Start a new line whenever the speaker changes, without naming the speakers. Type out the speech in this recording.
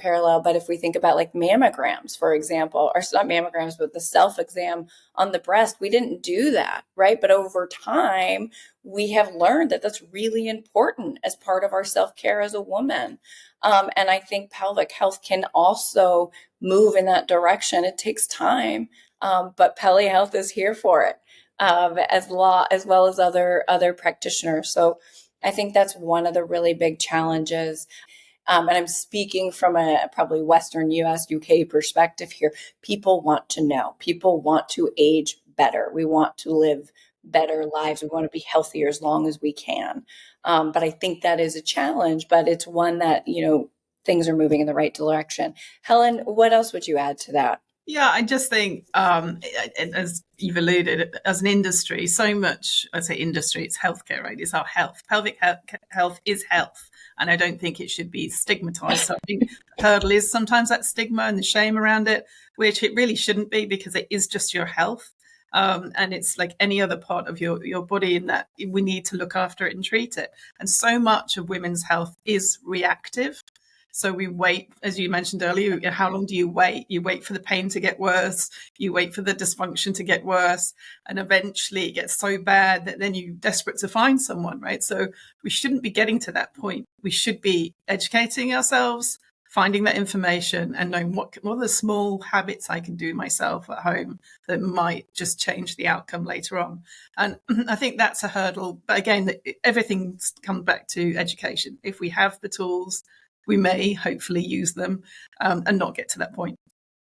parallel, but if we think about like mammograms, for example, or not mammograms, but the self-exam on the breast, we didn't do that, right? But over time, we have learned that that's really important as part of our self-care as a woman. And I think pelvic health can also move in that direction. It takes time, but Peli Health is here for it, as well as other practitioners. So I think that's one of the really big challenges. And I'm speaking from a probably Western US, UK perspective here. People want to know. People want to age better. We want to live better lives. We want to be healthier as long as we can. But I think that is a challenge, but it's one that, things are moving in the right direction. Helen, what else would you add to that?
Yeah, I just think, as you've alluded, as an industry, so much, I say industry, it's healthcare, right? It's our health. Pelvic health is health. And I don't think it should be stigmatized. So I think the hurdle is sometimes that stigma and the shame around it, which it really shouldn't be, because it is just your health. And it's like any other part of your body, in that we need to look after it and treat it. And so much of women's health is reactive. So we wait, as you mentioned earlier, how long do you wait? You wait for the pain to get worse. You wait for the dysfunction to get worse. And eventually it gets so bad that then you're desperate to find someone, right? So we shouldn't be getting to that point. We should be educating ourselves, finding that information, and knowing what are the small habits I can do myself at home that might just change the outcome later on. And I think that's a hurdle. But again, everything comes back to education. If we have the tools, we may hopefully use them and not get to that point.